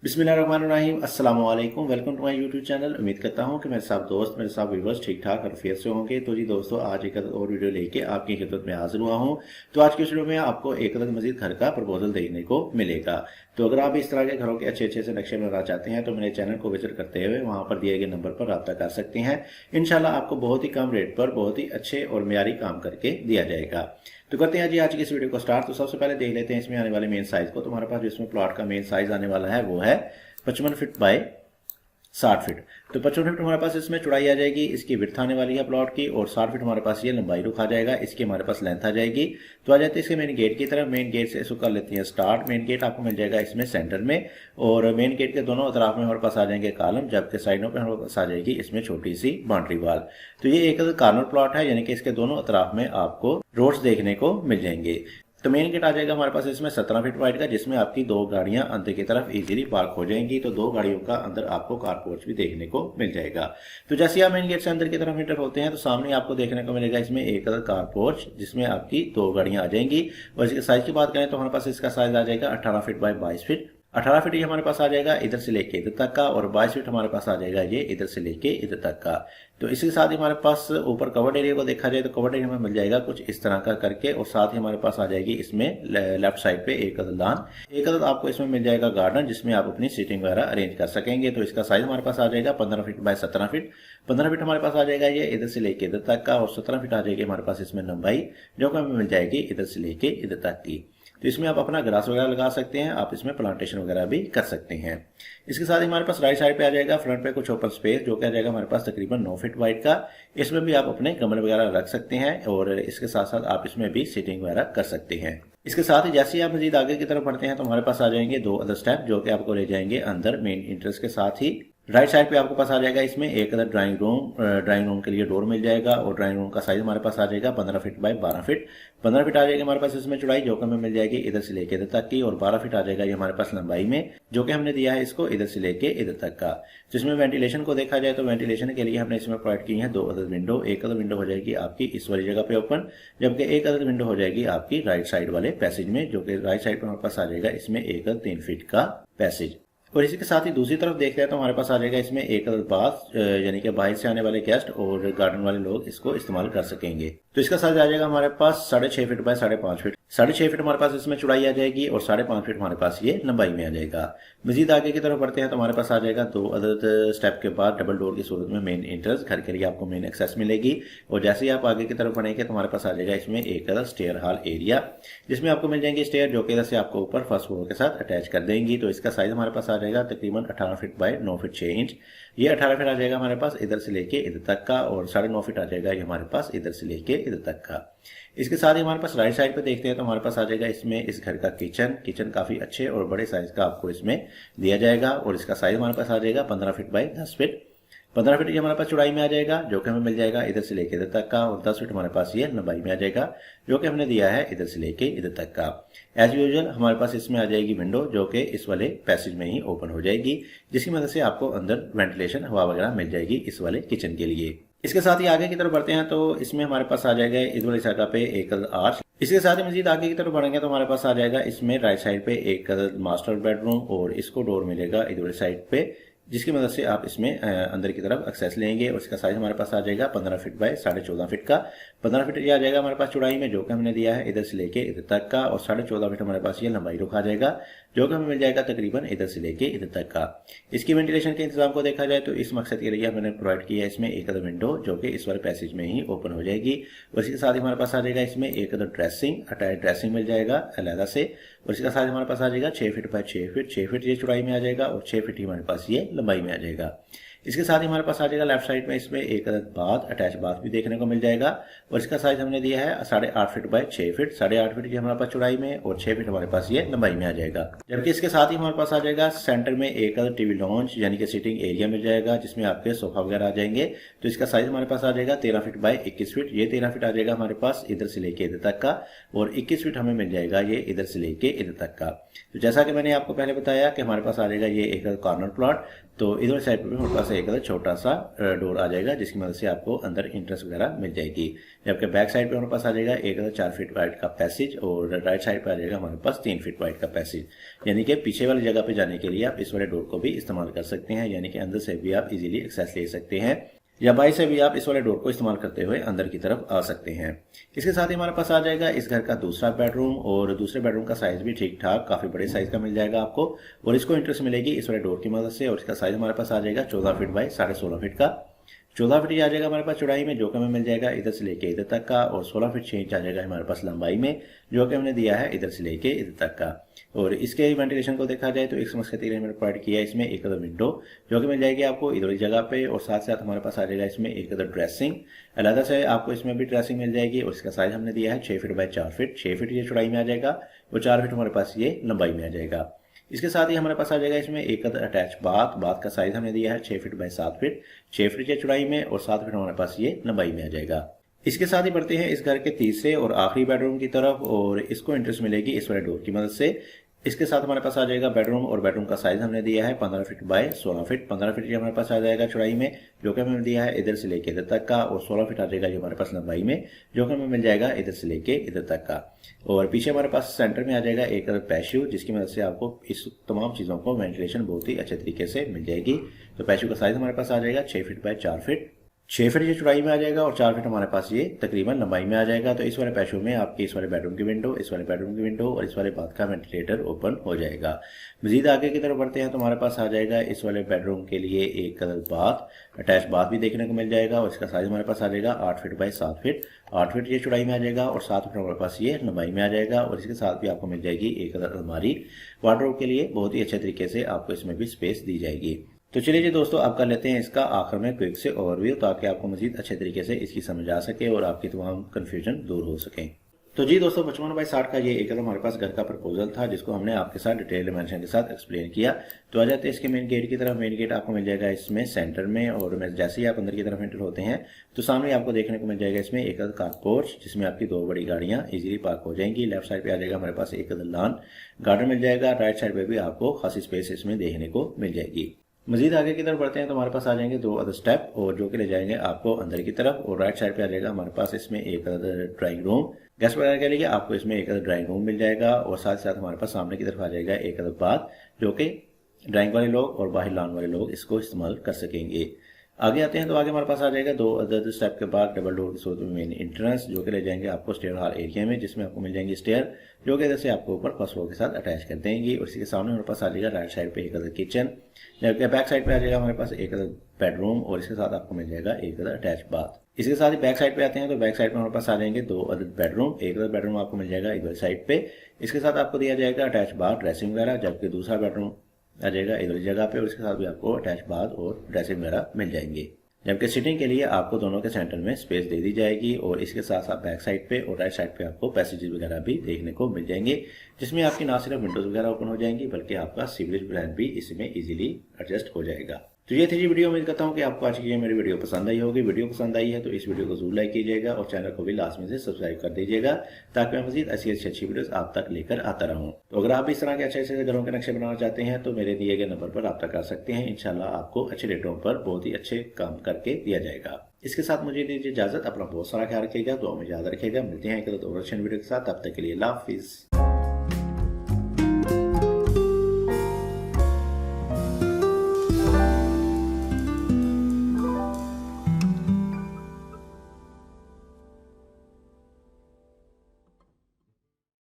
बिस्मिल्लाहिर्रहमानिर्रहीम अस्सलाम-ओ.Alaikum। Welcome to my YouTube channel. उम्मीद करता हूं कि मेरे साथ दोस्त, मेरे साथ व्यूअर्स ठीक ठाक और खैरियत से होंगे। तो जी दोस्तों, आज एक और वीडियो लेके आपकी खिदमत में हाजिर हुआ हूं। तो आज की इस वीडियो में आपको एक मजीद घर का प्रपोजल देखने को मिलेगा। तो अगर आप इस तरह के घरों के अच्छे से नक्शे बनाना चाहते हैं तो मेरे चैनल को विजिट करते हुए वहां पर दिए गए नंबर पर रब्ता कर सकते हैं। इंशाल्लाह आपको बहुत ही कम रेट पर बहुत ही अच्छे और मियारी काम करके दिया जाएगा। तो करते हैं जी आज की इस वीडियो को स्टार्ट। तो सबसे पहले देख लेते हैं इसमें आने वाले मेन साइज को। तो हमारे पास जिसमें प्लॉट का मेन साइज आने वाला है वो है 55 फीट बाय 60 फीट। तो 55 फीट हमारे पास इसमें चौड़ाई आ जाएगी, इसकी विड्थ आने वाली है प्लॉट की, और 60 फीट हमारे पास ये लंबाई रुख आ जाएगा, इसकी हमारे पास लेंथ आ जाएगी। तो आ जाते हैं इसके मेन गेट की तरफ। मेन गेट से इसको कर लेते हैं स्टार्ट। मेन गेट आपको मिल जाएगा इसमें सेंटर में, और मेन गेट के दोनों तरफ में हमारे पास आ जाएंगे कॉलम, जबकि साइडों पर हमारे पास आ जाएगी इसमें छोटी सी बाउंड्री वॉल। तो ये एक कॉर्नर प्लॉट है, यानी कि इसके दोनों तरफ में आपको रोड्स देखने को मिल जाएंगे। तो मेन गेट आ जाएगा हमारे पास इसमें 17 फीट वाइड का, जिसमें आपकी दो गाड़ियां अंदर की तरफ इजीली पार्क हो जाएंगी। तो दो गाड़ियों का अंदर आपको कार पोर्च भी देखने को मिल जाएगा। तो जैसे आप मेन गेट से अंदर की तरफ एंटर होते हैं तो सामने आपको देखने को मिलेगा इसमें एक कार पोर्च, जिसमें आपकी दो गाड़ियां आ जाएंगी। और इसके साइज की बात करें तो हमारे पास इसका साइज आ जाएगा 18 फीट बाय 22 फीट। 18 फीट ये हमारे पास आ जाएगा इधर से लेके इधर तक का, और 22 फीट हमारे पास आ जाएगा ये इधर से लेके इधर तक का। तो इसके साथ ही हमारे पास ऊपर कवर्ड एरिया को देखा जाए तो कवर्ड एरिया में मिल जाएगा कुछ इस तरह का करके, और साथ ही हमारे पास आ जाएगी इसमें लेफ्ट साइड पे एक अदद लान, एक अदद आपको इसमें मिल जाएगा गार्डन, जिसमें आप अपनी सीटिंग वगैरह अरेंज कर सकेंगे। तो इसका साइज हमारे पास आ जाएगा 15 फीट बाय 17 फीट। 15 फीट हमारे पास आ जाएगा ये इधर से लेके इधर तक का, और 17 फीट आ जाएगी हमारे पास इसमें लंबाई, जो कि हमें मिल जाएगी इधर से लेके इधर तक की। तो इसमें आप अपना ग्रास वगैरह लगा सकते हैं, आप इसमें प्लांटेशन वगैरह भी कर सकते हैं। इसके साथ ही हमारे पास राइट साइड पे आ जाएगा फ्रंट पे कुछ ओपन स्पेस, जो कि आ जाएगा हमारे पास तकरीबन 9 फीट वाइड का। इसमें भी आप अपने गमले वगैरह रख सकते हैं, और इसके साथ साथ आप इसमें भी सीटिंग वगैरह कर सकते हैं। इसके साथ ही जैसे ही आप मजीद आगे की तरफ बढ़ते हैं तो हमारे पास आ जाएंगे दो अदर स्टेप, जो कि आपको ले जाएंगे अंदर मेन एंट्रेंस के साथ ही। राइट साइड पे आपके पास आ जाएगा इसमें एक अदर ड्राइंग रूम के लिए डोर मिल जाएगा, और ड्राइंग रूम का साइज हमारे पास आ जाएगा 15 फीट बाय 12 फीट। 15 फीट आ जाएगी हमारे पास इसमें चौड़ाई, जो कि हमें मिल जाएगी इधर से लेके इधर तक की, और 12 फीट आ जाएगा ये हमारे पास लंबाई में, जो कि हमने दिया है इसको इधर से लेके इधर तक का। जिसमें वेंटिलेशन को देखा जाए तो वेंटिलेशन के लिए हमने इसमें प्रोवाइड की है दो अदर विंडो। एक अदर विंडो हो जाएगी आपकी इस वाली जगह पे ओपन, जबकि एक अदर विंडो हो जाएगी आपकी राइट साइड वाले पैसेज में, जो कि राइट साइड पर हमारे पास आ जाएगा इसमें एक 3 फीट का पैसेज। और इसी के साथ ही दूसरी तरफ देखते हैं तो हमारे पास आ जाएगा इसमें एक बाथ, यानी कि बाहर से आने वाले गेस्ट और गार्डन वाले लोग इसको इस्तेमाल कर सकेंगे। तो इसका साइज आ जाएगा हमारे पास 6.5 फीट बाय 5.5 फीट। 6.5 फीट हमारे पास इसमें चौड़ाई आ जाएगी, और 5.5 फीट हमारे पास ये लंबाई में आ जाएगा। मजीद आगे की तरफ बढ़ते हैं तो हमारे पास आ जाएगा दो अदद स्टेप के बाद डबल डोर की सूरत में मेन एंट्रेंस, घर के लिए आपको मेन एक्सेस मिलेगी। और जैसे ही आप आगे की तरफ बढ़ेंगे तो हमारे पास आ जाएगा इसमें एक अदद स्टेयर हॉल एरिया, जिसमें आपको मिल जाएंगे स्टेयर, जो कि इधर से आपको ऊपर फर्स्ट फ्लोर के साथ अटैच कर देंगी। तो इसका साइज हमारे पास आ जाएगा तकरीबन 18 फीट बाय 9 फीट 6 इंच। ये 18 फीट आ जाएगा हमारे पास इधर से लेके इधर तक का, और 9.5 फीट आ जाएगा ये हमारे पास इधर से लेके इधर तक का। इसके साथ ही हमारे पास राइट साइड पे देखते हैं तो हमारे पास आ जाएगा इसमें इस घर का किचन काफी अच्छे और बड़े साइज का आपको इसमें दिया जाएगा, और इसका साइज हमारे पास आ जाएगा 15 फीट बाय 10 फीट। 15 फीट ये हमारे पास चौड़ाई में आ जाएगा, जो कि हमें मिल जाएगा इधर से लेके इधर तक का, और 10 फीट हमारे पास ये लंबाई में आ जाएगा, जो कि हमने दिया है इधर से लेके इधर तक का। एज यूजुअल हमारे पास इसमें आ जाएगी विंडो, जो कि इस वाले पैसेज में ही ओपन हो जाएगी, जिसकी मदद से आपको अंदर वेंटिलेशन हवा वगैरह मिल जाएगी इस वाले किचन के लिए। इसके साथ ही आगे की तरफ बढ़ते हैं तो इसमें हमारे पास आ जाएगा इस वाली जगह पे एक आर्च। इसके साथ ही मजीद आगे की तरफ बढ़ेंगे तो हमारे पास आ जाएगा इसमें राइट साइड पे एक मास्टर बेडरूम, और इसको डोर मिलेगा इस वाली साइड पे, जिसकी मदद से आप इसमें अंदर की तरफ एक्सेस लेंगे। और इसका साइज हमारे पास आ जाएगा 15 फीट बाय 14.5 फीट का। 15 फीट ये आ जाएगा हमारे पास चौड़ाई में, जो कि हमने दिया है इधर से लेके इधर तक का, और 14.5 फीट हमारे पास ये लंबाई रुख आ जाएगा, जो कि हमें मिल जाएगा तकरीबन इधर से लेके इधर तक का। इसकी वेंटिलेशन के इंतजाम को देखा जाए तो इस मकसद के लिए हमने प्रोवाइड किया है इसमें एक अदर विंडो, जो कि इस वाले पैसेज में ही ओपन हो जाएगी। और इसके साथ ही हमारे पास आ जाएगा इसमें एक अदर अटैच ड्रेसिंग मिल जाएगा अलहदा से, और इसका साइज हमारे पास आ जाएगा 6 फीट बाय 6 फीट। 6 फीट ये चौड़ाई में आ जाएगा, और 6 फीट ही हमारे पास ये लंबाई में आ जाएगा। इसके साथ ही हमारे पास आ जाएगा लेफ्ट साइड में इसमें एक अदद बाथ, अटैच बाथ भी देखने को मिल जाएगा, और इसका साइज हमने दिया है 8.5 फीट बाय 6 फीट। 8.5 फीट ये हमारे पास चौड़ाई में, और 6 फीट हमारे पास ये लंबाई में आ जाएगा। जबकि इसके साथ ही हमारे पास आ जाएगा सेंटर में एक अदद टीवी लॉन्च, यानी कि सीटिंग एरिया मिल जाएगा, जिसमें आपके सोफा वगैरह आ जाएंगे। तो इसका साइज हमारे पास आ जाएगा 13 फीट बाय 21 फीट। ये 13 फीट आ जाएगा हमारे पास इधर से लेके इधर तक का, और 21 फीट हमें मिल जाएगा ये इधर से लेके इधर तक का। तो जैसा कि मैंने आपको पहले बताया कि हमारे पास आ जाएगा ये एक कॉर्नर प्लॉट, तो इधर साइड पर हमारे पास एक छोटा सा डोर आ जाएगा जिसकी मदद से आपको अंदर एंट्रेंस वगैरह मिल जाएगी। जबकि बैक साइड पे हमारे पास आ जाएगा एक 4 फीट वाइड का पैसेज और राइट साइड पे आ जाएगा हमारे पास 3 फीट वाइड का पैसेज, यानी कि पीछे वाली जगह पे जाने के लिए आप इस वाले डोर को भी इस्तेमाल कर सकते हैं, यानी कि अंदर से भी आप इजीली एक्सेस ले सकते हैं या बाहर से भी आप इस वाले डोर को इस्तेमाल करते हुए अंदर की तरफ आ सकते हैं। इसके साथ ही हमारे पास आ जाएगा इस घर का दूसरा बेडरूम और दूसरे बेडरूम का साइज भी ठीक ठाक काफी बड़े साइज का मिल जाएगा आपको और इसको एंट्रेंस मिलेगी इस वाले डोर की मदद से और इसका साइज हमारे पास आ जाएगा 14 फीट बाई 16.5 फीट का। 14 फीट आ जाएगा हमारे पास चौड़ाई में, जो कि हमें मिल जाएगा इधर से लेके इधर तक का, और 16 फीट 6 इंच आ जाएगा हमारे पास लंबाई में, जो कि हमने दिया है इधर से लेके इधर तक का। और इसके वेंटिलेशन को देखा जाए तो एक समझ के हमने प्रोवाइड किया है इसमें एक विंडो जो कि मिल जाएगी आपको इधर जगह पे, और साथ साथ हमारे पास आ जाएगा इसमें एक ड्रेसिंग अलग से आपको इसमें भी ड्रेसिंग मिल जाएगी और इसका साइज हमने दिया है 6 फीट बाई 4 फीट। 6 फीट ये चौड़ाई में आ जाएगा और 4 फीट हमारे पास ये लंबाई में आ जाएगा। इसके साथ ही हमारे पास आ जाएगा इसमें एक अटैच बाथ का साइज हमने दिया है 6 फीट बाई 7 फीट, 6 फीट ये चौड़ाई में और 7 फीट हमारे पास ये लंबाई में आ जाएगा। इसके साथ ही बढ़ते हैं इस घर के तीसरे और आखिरी बेडरूम की तरफ और इसको एंट्रेंस मिलेगी इस वाले डोर की मदद से। इसके साथ हमारे पास आ जाएगा बेडरूम और बेडरूम का साइज हमने दिया है 15 फीट बाय 16 फीट। 15 फीट ये हमारे पास आ जाएगा चौड़ाई में, जो कि हमें दिया है इधर से लेके इधर तक का, और 16 फीट आ जाएगा जो हमारे पास लंबाई में, जो कि हमें मिल जाएगा इधर से लेके इधर तक का। और पीछे हमारे पास सेंटर में आ जाएगा एक पैशू, जिसकी मदद से आपको इस तमाम चीजों को वेंटिलेशन बहुत ही अच्छे तरीके से मिल जाएगी। तो पैशू का साइज हमारे पास आ जाएगा 6 फीट बाय 4 फीट, 6 फीट ये चौड़ाई में आ जाएगा और 4 फीट हमारे पास ये तकरीबन लंबाई में आ जाएगा। तो इस वाले पैशो में आपके इस वाले बेडरूम की विंडो, इस वाले बेडरूम की विंडो और इस वाले बाथ का वेंटिलेटर ओपन हो जाएगा। मजीद आगे की तरफ बढ़ते हैं तो हमारे पास आ जाएगा इस वाले बेडरूम के लिए एक बाथ, अटैच बाथ भी देखने को मिल जाएगा और इसका साइज हमारे पास आ जाएगा 8 फीट बाई 7 फीट। 8 फीट ये चौड़ाई में आ जाएगा और 7 फीट हमारे पास ये लंबाई में आ जाएगा और इसके साथ भी आपको मिल जाएगी एक अलमारी वार्डरोब के लिए, बहुत ही अच्छे तरीके से आपको इसमें भी स्पेस दी जाएगी। तो चलिए जी दोस्तों, आप कर लेते हैं इसका आखिर में क्विक से ओवरव्यू, ताकि आपको मजीद अच्छे तरीके से इसकी समझ आ सके और आपकी तमाम कंफ्यूजन दूर हो सके। तो जी दोस्तों, 55 बाई 60 का ये एक हमारे पास घर का प्रपोजल था, जिसको हमने आपके साथ डिटेल डिमेंशन के साथ एक्सप्लेन किया। तो आ जाते हैं इसके मेन गेट की तरफ। मेन गेट आपको मिल जाएगा इसमें सेंटर में, और जैसे ही आप अंदर की तरफ एंटर होते हैं तो सामने आपको देखने को मिल जाएगा इसमें एक कार पोर्च, जिसमें आपकी 2 बड़ी गाड़ियां इजीली पार्क हो जाएंगी। लेफ्ट साइड पे आ जाएगा हमारे पास एक लॉन गार्डन मिल जाएगा। राइट साइड पे भी आपको खासी स्पेस इसमें देखने को मिल जाएगी। मजीद आगे की तरफ बढ़ते हैं तो हमारे पास आ जाएंगे 2 अदर स्टेप, और जो कि ले जाएंगे आपको अंदर की तरफ। और राइट साइड पे आ जाएगा हमारे पास इसमें एक अदर ड्राइंग रूम, गेस्ट वगैरह के लिए आपको इसमें एक अदर ड्राइंग रूम मिल जाएगा। और साथ साथ हमारे पास सामने की तरफ आ जाएगा एक अदर बाथ, जो कि ड्राइंग वाले लोग और बाहर लॉन वाले लोग इसको इस्तेमाल कर सकेंगे। आगे आते हैं तो आगे हमारे पास आ जाएगा 2 अदर स्टेप के बाद डबल डोर की सूरत में मेन एंट्रेंस, जो कि ले जाएंगे आपको स्टेयर हॉल एरिया में, जिसमें आपको मिल जाएंगी स्टेयर, जो कि इधर से आपको ऊपर फर्स्ट फ्लोर के साथ अटैच कर देंगी। और इसी के सामने हमारे पास आ जाएगा राइट साइड पे एक अदर किचन, जबकि बैक साइड पे आ जाएगा हमारे पास एक अदर बेडरूम और इसके साथ आपको मिल जाएगा एक अदर अटैच बाथ। इसके साथ ही बैक साइड पे आते हैं तो बैक साइड पे हमारे पास आ जाएंगे 2 अदर बेडरूम। एक अदर बेडरूम आपको मिल जाएगा इधर साइड पे, इसके साथ आपको दिया जाएगा अटैच बाथ, ड्रेसिंग वगैरह, जबकि दूसरा बेडरूम आ जाएगा इधर जगह पे और इसके साथ भी आपको अटैच बाथ और ड्रेसिंग वगैरह मिल जाएंगे। जबकि सिटिंग के लिए आपको दोनों के सेंटर में स्पेस दे दी जाएगी और इसके साथ साथ बैक साइड पे और राइट साइड पे आपको पैसेजेस वगैरह भी देखने को मिल जाएंगे, जिसमें आपकी ना सिर्फ विंडोज वगैरह ओपन हो जाएंगी बल्कि आपका सीवरेज प्लान भी इसमें इजीली एडजस्ट हो जाएगा। तो ये थी जी वीडियो। उम्मीद करता हूँ कि आपको आज की ये मेरी वीडियो पसंद आई होगी। वीडियो पसंद आई है तो इस वीडियो को जरूर लाइक कीजिएगा और चैनल को भी लास्ट में से सब्सक्राइब कर दीजिएगा, ताकि मैं मजीद ऐसी अच्छी वीडियोस आप तक लेकर आता रहूँ। तो अगर आप भी इस तरह के अच्छे घरों के नक्शे बनाना चाहते हैं तो मेरे दिए गए नंबर पर रब्ता कर सकते हैं। इंशाल्लाह आपको अच्छे रेटों पर बहुत ही अच्छे काम करके दिया जाएगा। इसके साथ मुझे दीजिए इजाजत। अपना बहुत सारा ख्याल रखिएगा, दुआ में याद रखिएगा। मिलते हैं एक और अच्छे वीडियो के साथ, तब तक के लिए अल्लाह हाफिज।